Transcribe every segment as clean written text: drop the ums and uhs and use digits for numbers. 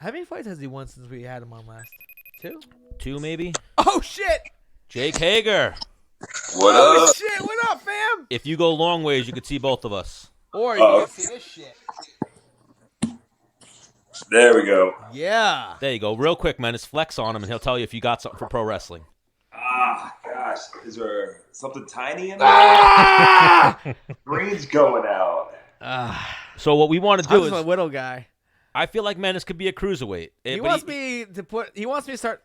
How many fights has he won since we had him on last? 2? 2 maybe. Oh shit! Jake Hager. What Oh up? shit! What up, fam? If you go long ways, you could see both of us. Or you can see this shit. There we go. Yeah. There you go. Real quick, Menace. Flex on him, and he'll tell you if you got something for pro wrestling. Ah, gosh. Is there something tiny in there? Green's going out. So what we want to I'm do just a is, little guy. I feel like Menace could be a cruiserweight. He wants me to start,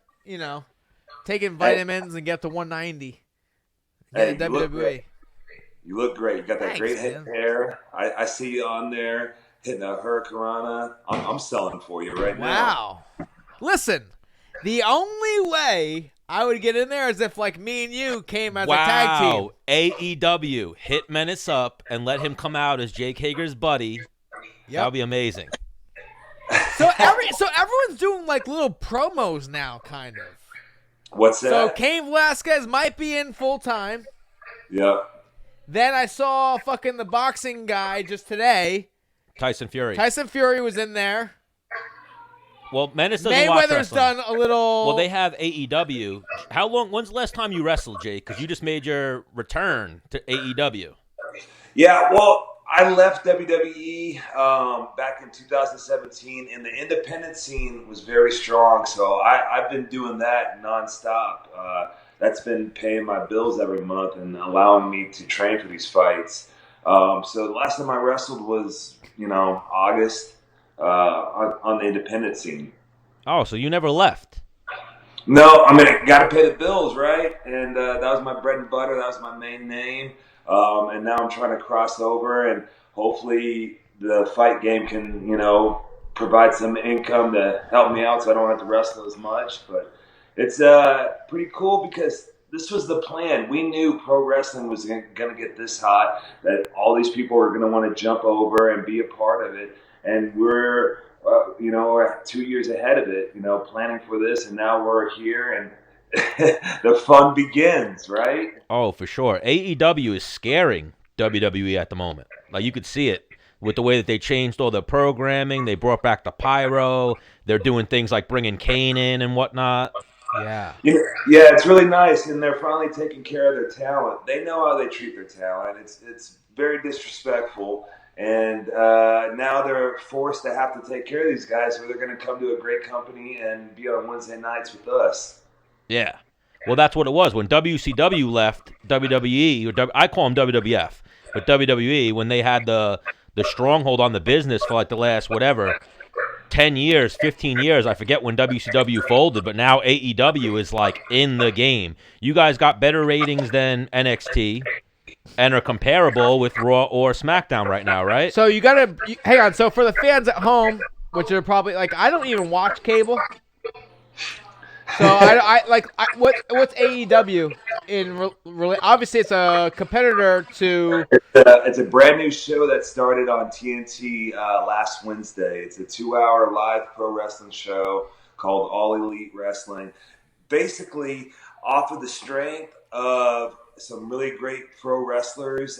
taking vitamins and get to 190. Hey, Get you look WWE. great. You look great. You got that Thanks, great man. hair. I see you on there hitting a hurricanrana. I'm selling for you right now. Wow. Listen, the only way I would get in there is if, like, me and you came as a tag team. AEW. Hit Menace up and let him come out as Jake Hager's buddy. That would be amazing. So everyone's doing, like, little promos now, kind of. What's that? So Cain Velasquez might be in full time. Yep. Then I saw fucking the boxing guy just today. Tyson Fury. Tyson Fury was in there. Well, Menace doesn't watch Mayweather's wrestling. done a little. Well, they have AEW. When's the last time you wrestled, Jake? Because you just made your return to AEW. Yeah, well, I left WWE back in 2017, and the independent scene was very strong, so I've been doing that nonstop. That's been paying my bills every month and allowing me to train for these fights. So the last time I wrestled was, August on the independent scene. Oh, so you never left. No, I got to pay the bills, right? And that was my bread and butter. That was my main name. And now I'm trying to cross over, and hopefully the fight game can, provide some income to help me out so I don't have to wrestle as much. But it's pretty cool because this was the plan. We knew pro wrestling was going to get this hot, that all these people were going to want to jump over and be a part of it. And we're, we're 2 years ahead of it, planning for this. And now we're here, and the fun begins, right? Oh, for sure. AEW is scaring WWE at the moment. Like, you could see it with the way that they changed all the programming. They brought back the pyro. They're doing things like bringing Kane in and whatnot. Yeah. Yeah, it's really nice, and they're finally taking care of their talent. They know how they treat their talent. It's very disrespectful, and now they're forced to have to take care of these guys, or they're going to come to a great company and be on Wednesday nights with us. Yeah. Well, that's what it was. When WCW left WWE, I call them WWF, but WWE, when they had the stronghold on the business for like the last, 10 years, 15 years, I forget when WCW folded, but now AEW is like in the game. You guys got better ratings than NXT and are comparable with Raw or SmackDown right now, right? So you gotta hang on. So for the fans at home, which are probably like, I don't even watch cable. So what's AEW in obviously it's a competitor to. It's a brand new show that started on TNT last Wednesday. It's a 2-hour live pro wrestling show called All Elite Wrestling. Basically, off of the strength of some really great pro wrestlers.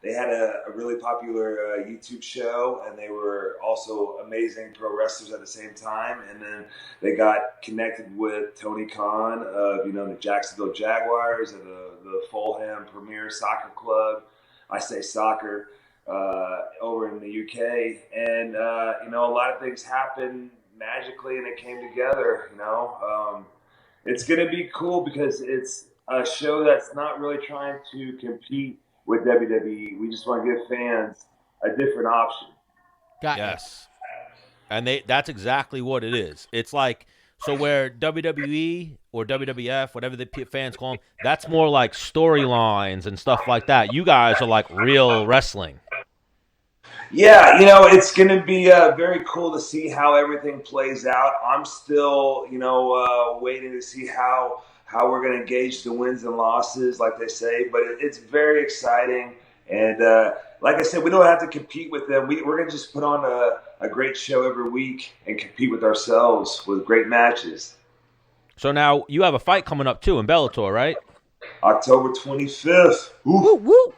They had a really popular YouTube show, and they were also amazing pro wrestlers at the same time. And then they got connected with Tony Khan of the Jacksonville Jaguars and the Fulham Premier Soccer Club. I say soccer over in the UK, and a lot of things happened magically, and it came together. It's gonna be cool because it's a show that's not really trying to compete with WWE. We just want to give fans a different option. Yes. And that's exactly what it is. It's like, so where WWE or WWF, whatever the fans call them, that's more like storylines and stuff like that. You guys are like real wrestling. Yeah, it's going to be very cool to see how everything plays out. I'm still, waiting to see how we're going to gauge the wins and losses, like they say. But it's very exciting. And like I said, we don't have to compete with them. We're going to just put on a great show every week and compete with ourselves with great matches. So now you have a fight coming up, too, in Bellator, right? October 25th. Woo, woo.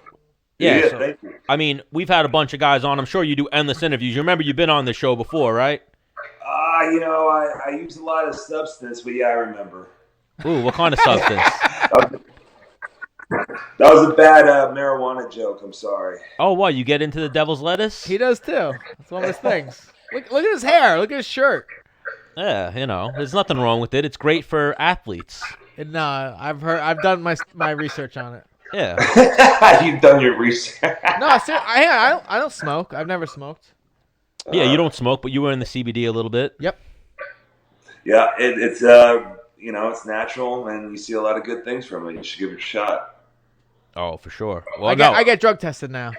Yeah, thank you. I mean, we've had a bunch of guys on. I'm sure you do endless interviews. You remember you've been on the show before, right? I use a lot of substance, but yeah, I remember. Ooh, what kind of substance? That was a bad marijuana joke. I'm sorry. Oh, what? You get into the devil's lettuce? He does too. That's one of his things. Look at his hair. Look at his shirt. Yeah, there's nothing wrong with it. It's great for athletes. No, I've done my research on it. Yeah. You've done your research. No, I don't smoke. I've never smoked. Yeah, you don't smoke, but you were in the CBD a little bit. Yep. Yeah, it's it's natural, and you see a lot of good things from it. You should give it a shot. Oh, for sure. Well, I get drug tested now.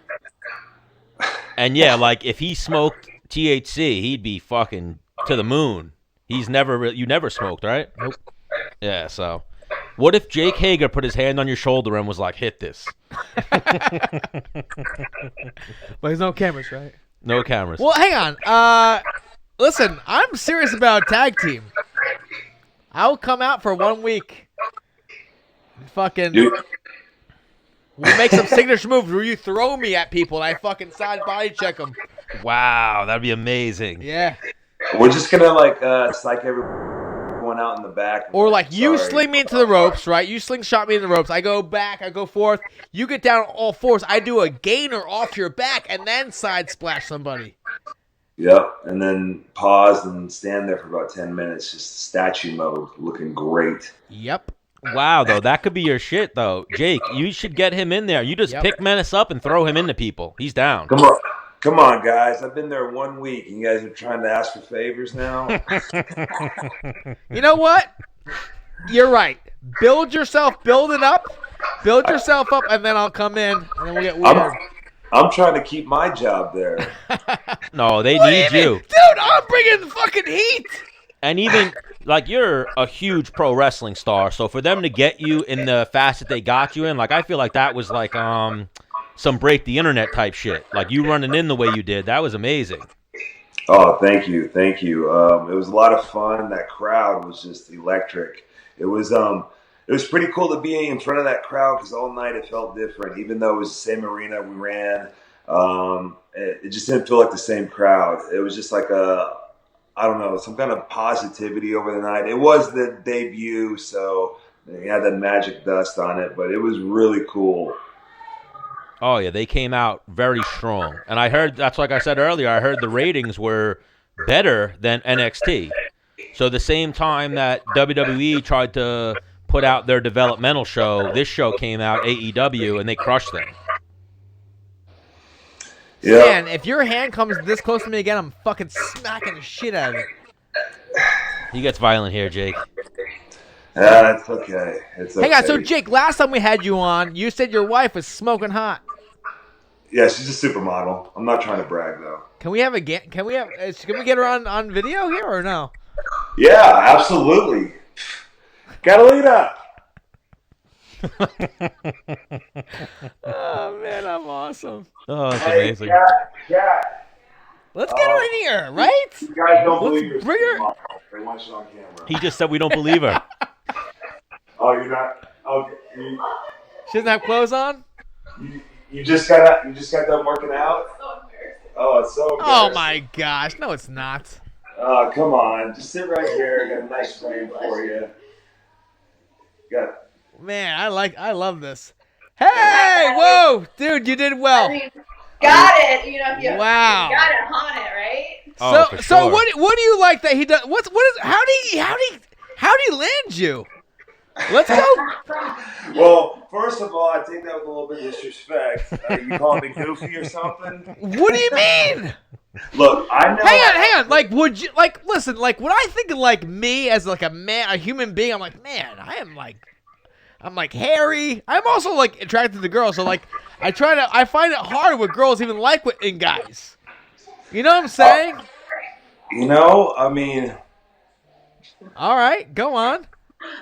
And yeah, like if he smoked THC, he'd be fucking to the moon. You never smoked, right? Nope. Yeah, so what if Jake Hager put his hand on your shoulder and was like, hit this? But there's no cameras, right? No cameras. Well, hang on. Listen, I'm serious about tag team. I'll come out for 1 week. Fucking... We'll make some signature moves where you throw me at people and I fucking side body check them. Wow, that'd be amazing. Yeah. We're just gonna psych everyone out in the back. Or like you sling me into the ropes, right? You slingshot me in the ropes. I go back, I go forth. You get down on all fours. I do a gainer off your back and then side splash somebody. Yep, and then pause and stand there for about 10 minutes, just statue mode, looking great. Yep. Wow, though, that could be your shit, though. Jake, you should get him in there. You just pick Menace up and throw him into people. He's down. Come on, guys. I've been there 1 week, and you guys are trying to ask for favors now? You know what? You're right. Build it up. Build yourself up, and then I'll come in, and then we'll get weird. I'm trying to keep my job there. No, they need you. Dude, I'm bringing the fucking heat. And even, like, you're a huge pro wrestling star, so for them to get you in the facet they got you in, like, I feel like that was, like, some break the internet type shit. Like, you running in the way you did, that was amazing. Oh, thank you. It was a lot of fun. That crowd was just electric. It was pretty cool to be in front of that crowd because all night it felt different. Even though it was the same arena we ran, it just didn't feel like the same crowd. It was just like some kind of positivity over the night. It was the debut, so it had that magic dust on it, but it was really cool. Oh, yeah, they came out very strong. And I heard, that's like I said earlier, I heard the ratings were better than NXT. So the same time that WWE tried to put out their developmental show, this show came out, AEW, and they crushed them. Yeah. Man, if your hand comes this close to me again, I'm fucking smacking the shit out of it. He gets violent here, Jake. It's okay. Hang on, so Jake, last time we had you on, you said your wife was smoking hot. Yeah, she's a supermodel. I'm not trying to brag though. Can we get her on video here or no? Yeah, absolutely. Catalina. Oh man, I'm awesome. Oh, that's amazing. Yeah. Let's get her in here, right? You guys don't believe her. Bring her. They want you on camera. He just said we don't believe her. Oh, you're not. Okay. She doesn't have clothes on. You just got done working out. Oh, it's so embarrassing. Oh my gosh, no, it's not. Oh, come on. Just sit right here. I got a nice frame for you. Man, I love this. Hey, whoa, dude, you did well. I mean, got it. Wow. You got it on it, right? Oh, for So sure. what do you like that he does? How do he land you? Let's go. Well, first of all, I take that with a little bit of disrespect. You calling me goofy or something? What do you mean? Look, I know. Hang on. Like, would you listen? Like, when I think of like me as like a man, a human being, I'm like, man, I'm like hairy. I'm also like attracted to girls, so like I find it hard what girls even like in guys. You know what I'm saying? I mean. All right, go on.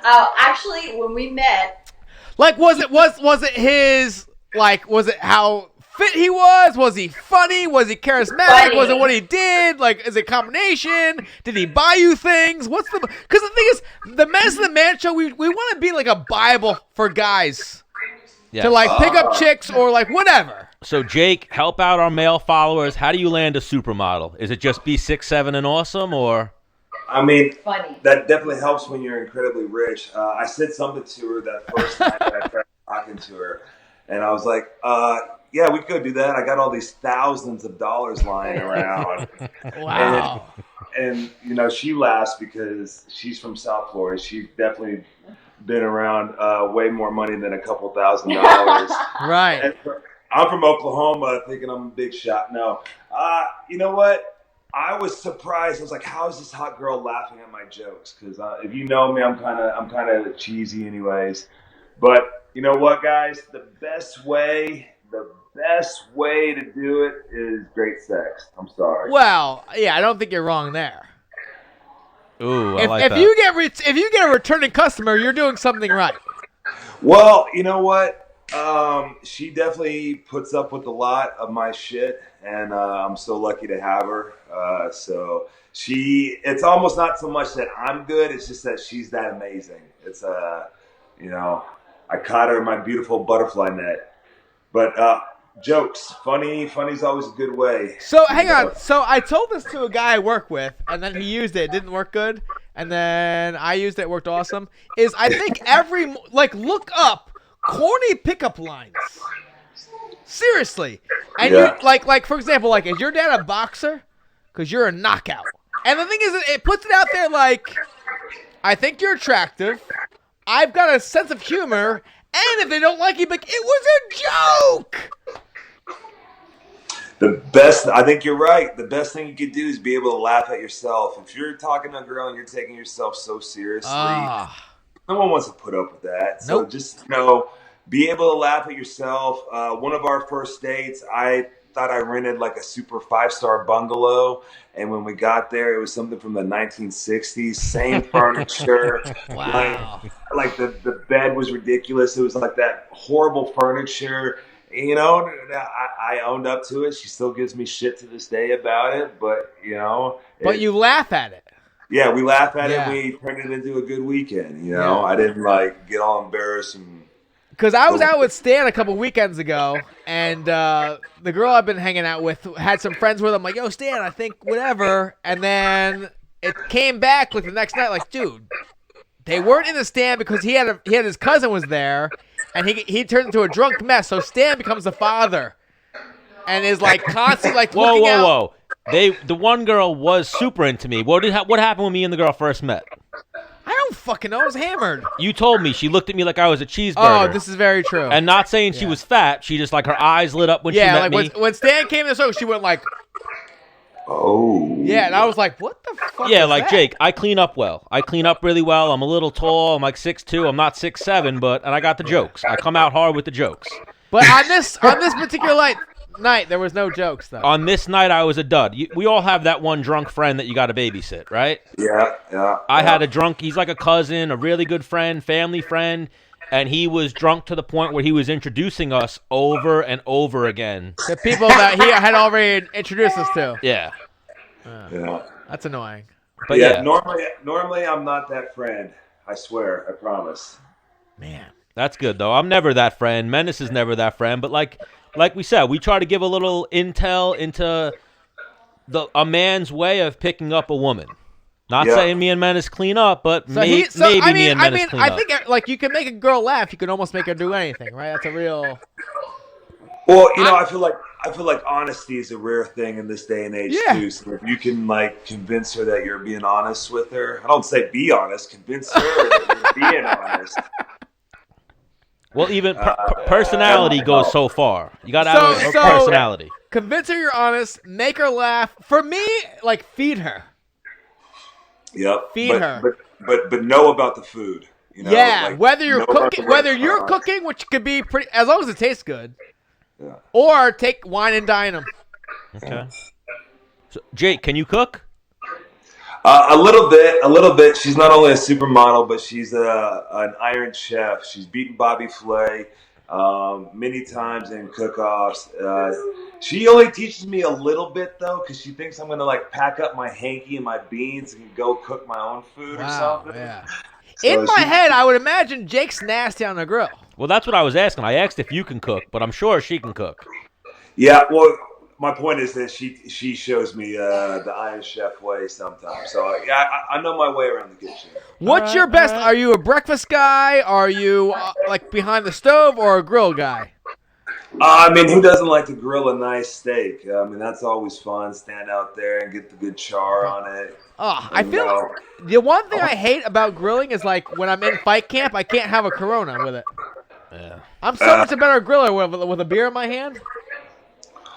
Actually, when we met, like, was it his, like, was it how fit he was? Was he funny? Was he charismatic? Funny. Was it what he did? Like, is it a combination? Did he buy you things? Because the thing is, the Menace and the Man show, we want to be like a Bible for guys. Yes. To like pick up chicks or like whatever. So Jake, help out our male followers. How do you land a supermodel? Is it just be 6'7" and awesome, or? I mean, Funny. that definitely helps when you're incredibly rich. I said something to her that first night that I started talking to her, and I was like, yeah, we could go do that. I got all these thousands of dollars lying around. Wow. And she laughs because she's from South Florida. She's definitely been around way more money than a couple $1,000. Right. And I'm from Oklahoma, thinking I'm a big shot. No, you know what? I was surprised. I was like, "How is this hot girl laughing at my jokes?" Because if you know me, I'm kind of cheesy, anyways. But you know what, guys? The best way to do it is great sex. I'm sorry. Well, yeah, I don't think you're wrong there. Ooh, I If, like if that. you get a returning customer, you're doing something right. Well, you know what? She definitely puts up with a lot of my shit, and I'm so lucky to have her. So it's almost not so much that I'm good; it's just that she's that amazing. It's I caught her in my beautiful butterfly net. But jokes, funny's always a good way. So hang on. So I told this to a guy I work with, and then he used it. It didn't work good, and then I used it. It worked awesome. I think look up corny pickup lines. Seriously, and Yeah. you like for example, is your dad a boxer? Because you're a knockout. And the thing is, it puts it out there like, I think you're attractive. I've got a sense of humor, and if they don't like you, it was a joke. I think you're right. The best thing you could do is be able to laugh at yourself. If you're talking to a girl and you're taking yourself so seriously, no one wants to put up with that. So Nope. just, be able to laugh at yourself. One of our first dates, I thought I rented like a super 5-star bungalow. And when we got there, it was something from the 1960s, same furniture. Wow. Like the bed was ridiculous. It was like that horrible furniture. I owned up to it. She still gives me shit to this day about it, but But you laugh at it. yeah, we laugh at Yeah. it. We turned it into a good weekend. Yeah. I didn't get all embarrassed and. Because I was out with Stan a couple weekends ago, and the girl I've been hanging out with had some friends with. I'm like, yo, Stan, I think whatever. And then it came back the next night, dude, they weren't in the stand because he had his cousin was there, and he turned into a drunk mess. So Stan becomes the father, and is constantly looking out. Whoa. The one girl was super into me. What happened when me and the girl first met? I don't fucking know. I was hammered. You told me. She looked at me like I was a cheeseburger. Oh, this is very true. And not saying she was fat. She just her eyes lit up when she met me. When Stan came to the show, she went Oh. yeah, and I was like, what the fuck Yeah, is that? Jake, I clean up well. I clean up really well. I'm a little tall. I'm 6'2". I'm not 6'7", and I got the jokes. I come out hard with the jokes. But on this particular night, there was no jokes, though. On this night, I was a dud. We all have that one drunk friend that you got to babysit, right? Yeah. I had a drunk. He's like a cousin, a really good friend, family friend, and he was drunk to the point where he was introducing us over and over again. The people that he had already introduced us to. Yeah. Yeah. That's annoying. But yeah. Normally I'm not that friend. I swear. I promise. Man. That's good, though. I'm never that friend. Menace is never that friend. But like we said, we try to give a little intel into a man's way of picking up a woman. Not saying me and Menace clean up, but maybe me and Menace clean up. I think you can make a girl laugh. You can almost make her do anything, right? That's a real. Well, I feel like honesty is a rare thing in this day and age too. So if you can convince her that you're being honest with her, I don't say be honest. Convince her that you're being honest. Well, even personality goes so far. You got to have a personality. Convince her you're honest. Make her laugh. For me, feed her. Yep. Feed her. But know about the food. Whether you're cooking, which could be pretty, as long as it tastes good. Yeah. Or take wine and dine them. Okay. So, Jake, can you cook? A little bit. She's not only a supermodel, but she's an Iron Chef. She's beaten Bobby Flay many times in cook-offs. She only teaches me a little bit, though, because she thinks I'm going to pack up my hanky and my beans and go cook my own food or something. Yeah. So in my head, I would imagine Jake's nasty on the grill. Well, that's what I was asking. I asked if you can cook, but I'm sure she can cook. Yeah, well, my point is that she shows me the Iron Chef way sometimes. So yeah, I know my way around the kitchen. What's your best? Are you a breakfast guy? Are you like behind the stove or a grill guy? I mean, who doesn't like to grill a nice steak? I mean, that's always fun. Stand out there and get the good char on it. Oh, I feel like the one thing I hate about grilling is like when I'm in fight camp, I can't have a Corona with it. Yeah. I'm so much a better griller with a beer in my hand.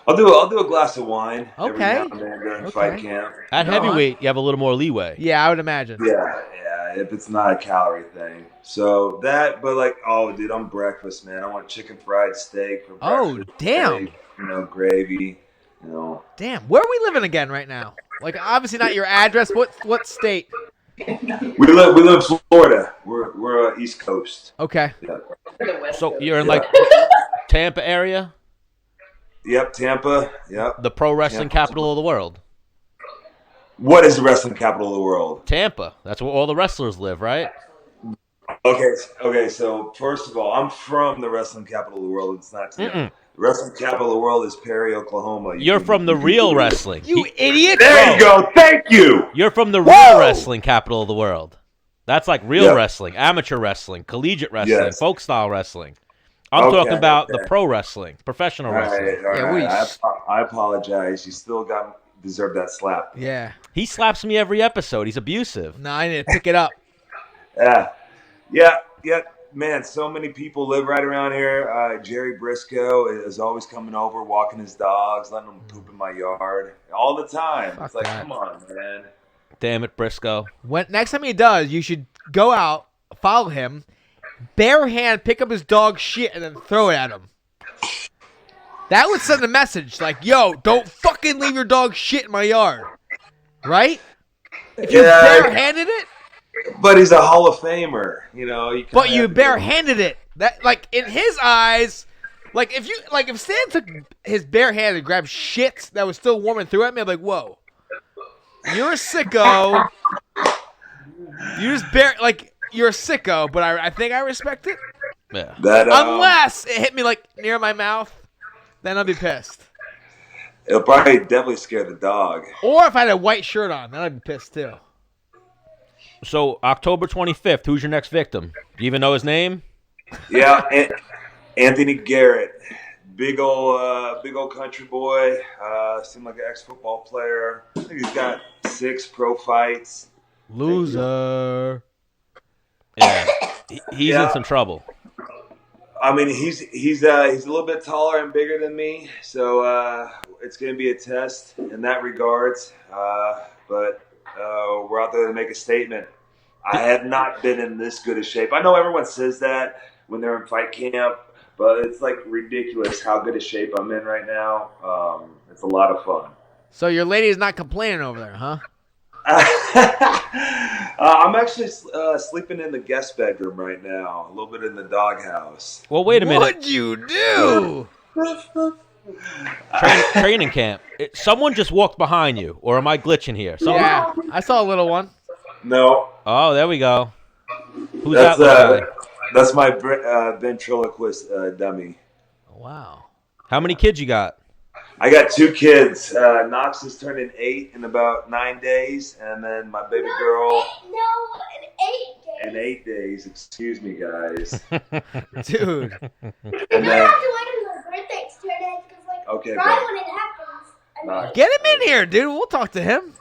I'll do a glass of wine every Okay. now and then during fight camp. At heavyweight, you have a little more leeway. Yeah, I would imagine. Yeah, if it's not a calorie thing. So that, but like, oh, dude, I'm breakfast, man. I want chicken fried steak for breakfast. Oh, damn. Steak, gravy, Damn, where are we living again right now? Like, obviously not your address. What state? We live in Florida. We're East Coast. Okay. Yeah. So you're in like Tampa area? Yep, Tampa. Yep. The pro wrestling capital of the world. What is the wrestling capital of the world? Tampa. That's where all the wrestlers live, right? Okay. So first of all, I'm from the wrestling capital of the world. It's not Tampa. The wrestling capital of the world is Perry, Oklahoma. You're from the real wrestling. You idiot! There you go. Thank you. You're from the real wrestling capital of the world. That's like real wrestling, amateur wrestling, collegiate wrestling, folk style wrestling. I'm talking about the pro wrestling, professional wrestling. All right. I apologize. You still deserve that slap. Yeah. He slaps me every episode. He's abusive. No, I need to pick it up. Yeah. Man, so many people live right around here. Jerry Brisco is always coming over, walking his dogs, letting them poop in my yard all the time. Fuck it's like, that. come on, man. Damn it, Brisco. Next time he does, you should go out, follow him, bare hand pick up his dog shit, and then throw it at him. That would send a message like, yo, don't fucking leave your dog shit in my yard. Right? If you barehanded it? But he's a Hall of Famer, But you barehanded it. That, like, in his eyes, if Stan took his bare hand and grabbed shit that was still warm and threw at me, I'm like, whoa. You're a sicko. You're a sicko, but I think I respect it. Yeah. Unless it hit me, like, near my mouth, then I'll be pissed. It'll probably definitely scare the dog. Or if I had a white shirt on, then I'd be pissed, too. So, October 25th, who's your next victim? Do you even know his name? Yeah, Anthony Garrett. Big old country boy. Seemed like an ex-football player. I think he's got 6 pro fights. Loser. Yeah. He's in some trouble. I mean, he's a little bit taller and bigger than me, so it's going to be a test in that regards. But we're out there to make a statement. I have not been in this good a shape. I know everyone says that when they're in fight camp, but it's like ridiculous how good a shape I'm in right now. It's a lot of fun. So your lady is not complaining over there, huh? I'm actually sleeping in the guest bedroom right now, a little bit in the doghouse. Well, wait a minute. What'd you do? Training camp. Someone just walked behind you, or am I glitching here? Yeah, I saw a little one. No. Oh, there we go. Who's that little guy? That's my ventriloquist dummy. Wow. How many kids you got? I got 2 kids. Knox is turning 8 in about 9 days, and then my baby girl. In 8 days. In 8 days. Excuse me, guys. Dude. And You then, don't have to wait until the birthday's 2 days because, Okay, cry bro. when it happens. Nice. Get him in here, dude. We'll talk to him.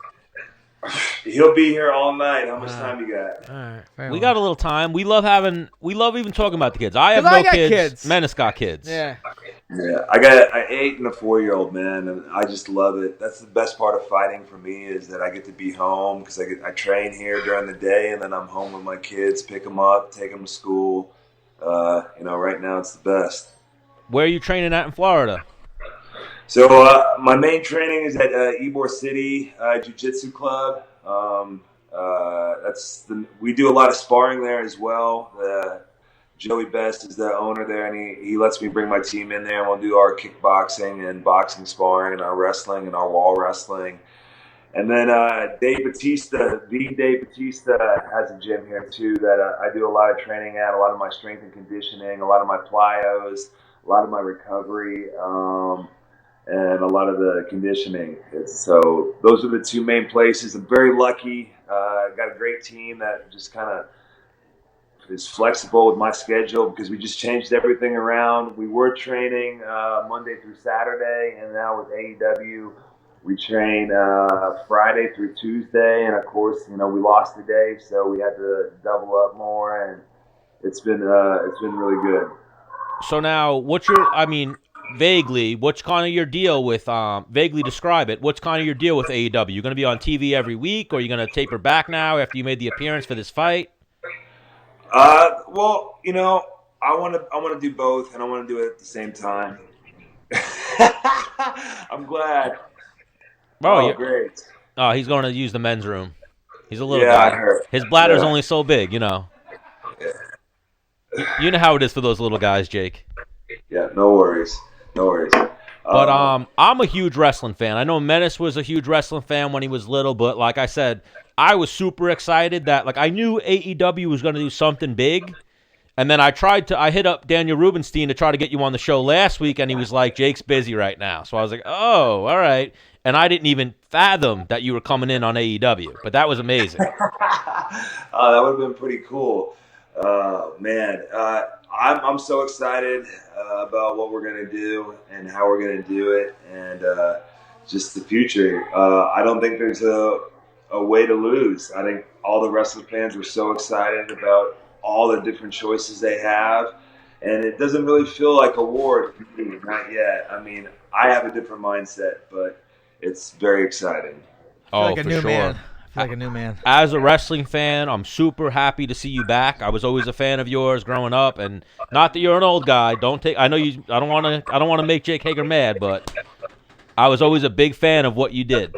He'll be here all night. How much time you got? All right. We got a little time. We love even talking about the kids. I have 'Cause I no got kids. kids. Menace got kids. Yeah. Yeah, I got an 8 and a 4-year-old, man, and I just love it. That's the best part of fighting for me is that I get to be home because I train here during the day, and then I'm home with my kids, pick them up, take them to school. Right now it's the best. Where are you training at in Florida? So my main training is at Ybor City Jiu-Jitsu Club. We do a lot of sparring there as well. Joey Best is the owner there, and he lets me bring my team in there, and we'll do our kickboxing and boxing sparring and our wrestling and our wall wrestling. And then Dave Bautista has a gym here too that I do a lot of training at, a lot of my strength and conditioning, a lot of my plyos, a lot of my recovery. and a lot of the conditioning. So those are the two main places. I'm very lucky. Got a great team that just kind of is flexible with my schedule because we just changed everything around. We were training Monday through Saturday, and now with AEW, we train Friday through Tuesday. And of course, we lost a day, so we had to double up more, and it's been really good. So now, vaguely, what's kind of your deal with, vaguely describe it, what's kind of your deal with AEW? You're going to be on TV every week, or are you going to taper back now after you made the appearance for this fight? Well, I want to do both, and I want to do it at the same time. I'm glad. Oh, great. Oh, he's going to use the men's room. He's a little guy. guy. I heard. His bladder's only so big, You know how it is for those little guys, Jake. Yeah, no worries. But I'm a huge wrestling fan. I know Menace was a huge wrestling fan when he was little, but like I said, I was super excited that I knew AEW was going to do something big. And then I hit up Daniel Rubenstein to try to get you on the show last week, and he was like, Jake's busy right now. So I was like, oh, all right. And I didn't even fathom that you were coming in on AEW, but that was amazing. That would have been pretty cool. Man, I'm so excited about what we're going to do and how we're going to do it, and just the future. I don't think there's a way to lose. I think all the wrestling fans were so excited about all the different choices they have, and it doesn't really feel like a war to me, not yet. I mean, I have a different mindset, but it's very exciting. Oh, like a for new sure. man. I feel like a new man. As a wrestling fan, I'm super happy to see you back. I was always a fan of yours growing up, and not that you're an old guy. I know you. I don't want to make Jake Hager mad, but I was always a big fan of what you did.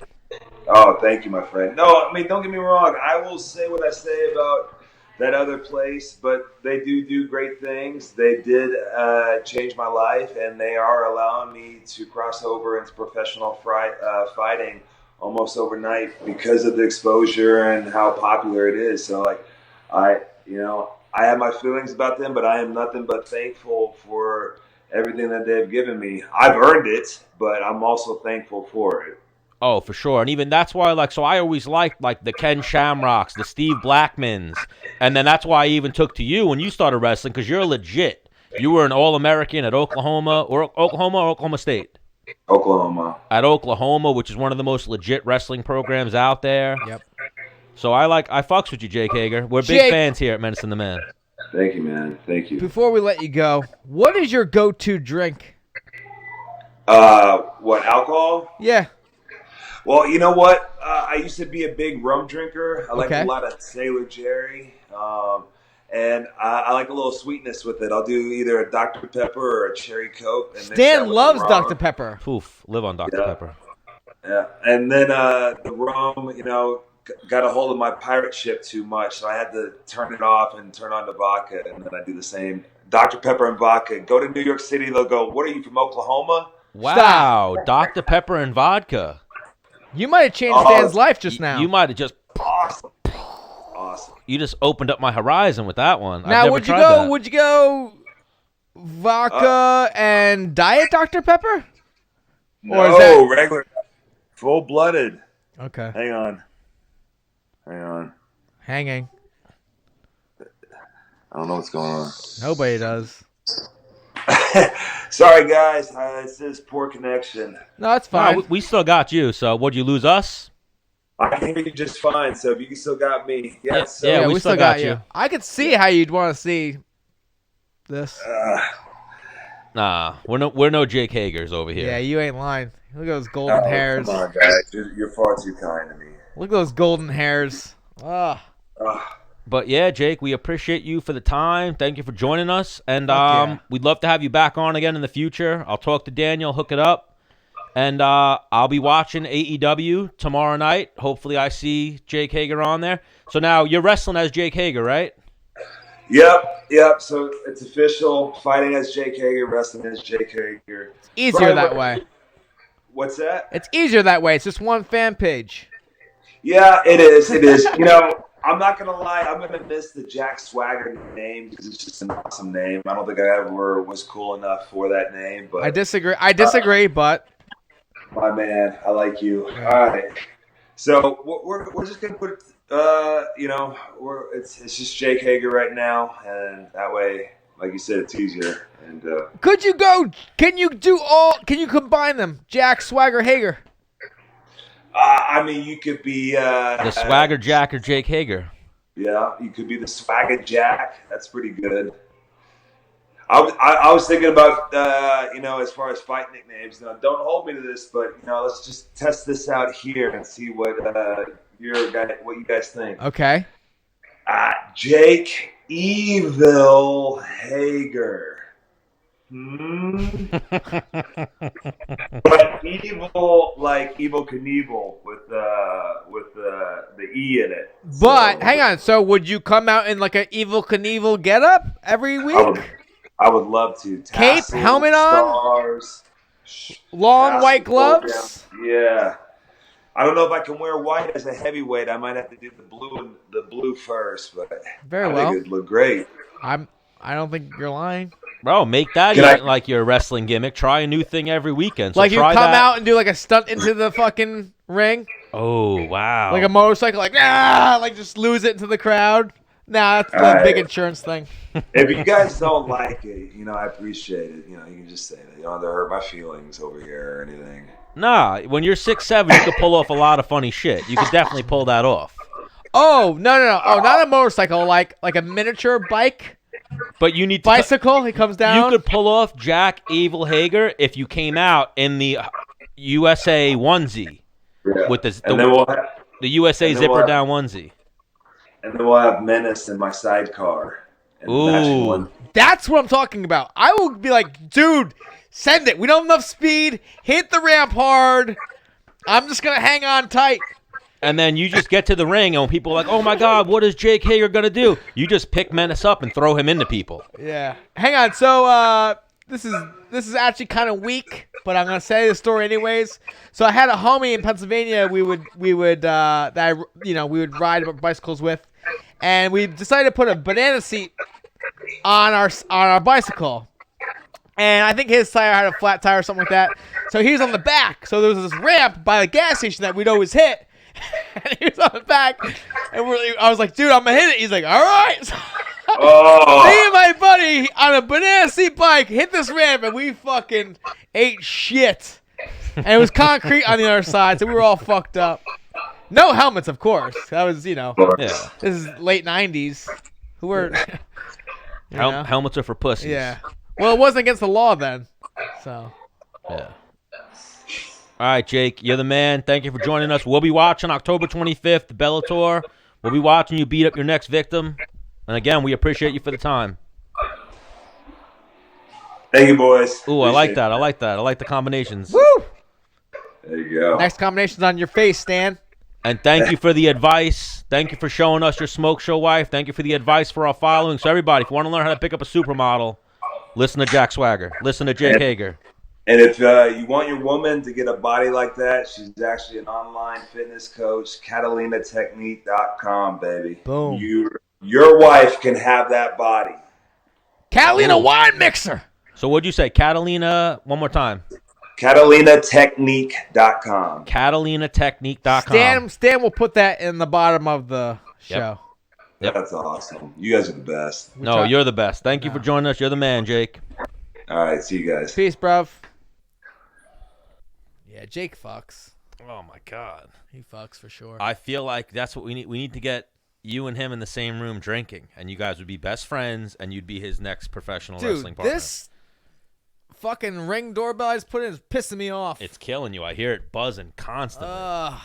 Oh, thank you, my friend. No, I mean, don't get me wrong. I will say what I say about that other place, but they do great things. They did change my life, and they are allowing me to cross over into professional fighting almost overnight because of the exposure and how popular it is. So, I have my feelings about them, but I am nothing but thankful for everything that they've given me. I've earned it, but I'm also thankful for it. Oh, for sure. And even that's why, so I always liked, the Ken Shamrocks, the Steve Blackmans. And then that's why I even took to you when you started wrestling, because you're legit. You were an All-American at Oklahoma or Oklahoma State? Oklahoma. At Oklahoma, which is one of the most legit wrestling programs out there. Yep. So I fucks with you, Jake Hager. We're big fans here at Menace and the Man. Thank you, man. Thank you. Before we let you go, what is your go-to drink? What, alcohol? Yeah. Well, you know what? I used to be a big rum drinker. I like Okay. a lot of Sailor Jerry. And I like a little sweetness with it. I'll do either a Dr. Pepper or a Cherry Coke. And mix that Stan with loves the rum. Dr. Pepper. Poof, live on Dr. Yeah. Pepper. Yeah. And then the rum, got a hold of my pirate ship too much. So I had to turn it off and turn on the vodka. And then I do the same. Dr. Pepper and vodka. Go to New York City. They'll go, what are you, from Oklahoma? Wow, Dr. Pepper and vodka. You might have changed Stan's life just now. You might have just... Awesome. You just opened up my horizon with that one. I've Now, never would you tried go? that. Would you go vodka and Diet Dr. Pepper? No, Or is that regular. Full-blooded. okay? Hang on. Hanging. I don't know what's going on. Nobody does. Sorry, guys. It says poor connection. No, it's fine. No, we still got you. So, would you lose us? I can hear you just fine, so if you still got me. Yes. Yeah, we still got you. I could see how you'd want to see this. Nah, we're no Jake Hagers over here. Yeah, you ain't lying. Look at those golden hairs. Come on, guys. You're far too kind to me. Look at those golden hairs. Ah. But yeah, Jake, we appreciate you for the time. Thank you for joining us, and yeah. we'd love to have you back on again in the future. I'll talk to Daniel, hook it up, and I'll be watching AEW tomorrow night. Hopefully, I see Jake Hager on there. So now you're wrestling as Jake Hager, right? Yep. So it's official. Fighting as Jake Hager, wrestling as Jake Hager. It's easier that way. What's that? It's easier that way. It's just one fan page. Yeah, it is. I'm not going to lie. I'm going to miss the Jack Swagger name because it's just an awesome name. I don't think I ever was cool enough for that name. But I disagree, but My man, I like you. All right. So we're just gonna put it's just Jake Hager right now, and that way, like you said, it's easier. And Can you combine them? Jack, Swagger, Hager. I mean, you could be The Swagger Jack or Jake Hager. Yeah, you could be the Swagger Jack. That's pretty good. I was thinking about as far as fight nicknames. Now, don't hold me to this, but let's just test this out here and see what you guys think. Okay. Jake Evil Hager. But evil, like Evel Knievel with the E in it. But hang on. So would you come out in like an Evel Knievel getup every week? I would love to. Cape, Tassel, helmet on, stars, long tassel, white gloves. Yeah. I don't know if I can wear white as a heavyweight. I might have to do the blue first, but Very I well. think it'd look great. I don't think you're lying. Bro, make that like your wrestling gimmick. Try a new thing every weekend. So Like you try come that. out and do like a stunt into the fucking ring, Oh, wow. like a motorcycle, like just lose it into the crowd. Nah, that's the big insurance thing. If you guys don't like it, I appreciate it. You can just say that. You don't have to hurt my feelings over here or anything. Nah, when you're 6'7", you could pull off a lot of funny shit. You could definitely pull that off. Oh, no. Oh, not a motorcycle, like a miniature bike. But you need to Bicycle, he comes down. You could pull off Jack Evil Hager if you came out in the USA onesie with the USA zipper down onesie. And then we'll have Menace in my sidecar. Ooh. That's what I'm talking about. I will be like, dude, send it. We don't have enough speed. Hit the ramp hard. I'm just going to hang on tight. And then you just get to the ring, and when people are like, oh, my God, what is Jake Hager going to do? You just pick Menace up and throw him into people. Yeah. Hang on. So this is actually kind of weak, but I'm going to say the story anyways. So I had a homie in Pennsylvania we would ride bicycles with, and we decided to put a banana seat on our bicycle. And I think his tire had a flat tire or something like that. So he was on the back. So there was this ramp by the gas station that we'd always hit. And he was on the back. And I was like, dude, I'm going to hit it. He's like, all right. So me and my buddy on a banana seat bike hit this ramp, and we fucking ate shit. And it was concrete on the other side, so we were all fucked up. No helmets, of course. That was, this is late 90s. Who were... Helmets are for pussies. Yeah. Well, it wasn't against the law then. So. Yeah. All right, Jake, you're the man. Thank you for joining us. We'll be watching October 25th, Bellator. We'll be watching you beat up your next victim. And again, we appreciate you for the time. Thank you, boys. Ooh, I like that. I like the combinations. Woo! There you go. Next combination's on your face, Stan. And thank you for the advice. Thank you for showing us your smoke show wife. Thank you for the advice for our following. So everybody, if you want to learn how to pick up a supermodel, listen to Jack Swagger. Listen to Jake Hager. And if you want your woman to get a body like that, she's actually an online fitness coach, CatalinaTechnique.com, baby. Boom. Your wife can have that body. Catalina wine mixer. So what'd you say? Catalina, one more time. CatalinaTechnique.com. CatalinaTechnique.com. Stan will put that in the bottom of the show. Yep. That's awesome. You guys are the best. No, you're the best. Thank you for joining us. You're the man, Jake. All right, see you guys. Peace, bruv. Yeah, Jake fucks. Oh, my God. He fucks for sure. I feel like that's what we need. We need to get you and him in the same room drinking, and you guys would be best friends, and you'd be his next professional wrestling partner. This fucking ring doorbell I just put in is pissing me off. It's killing you. I hear it buzzing constantly.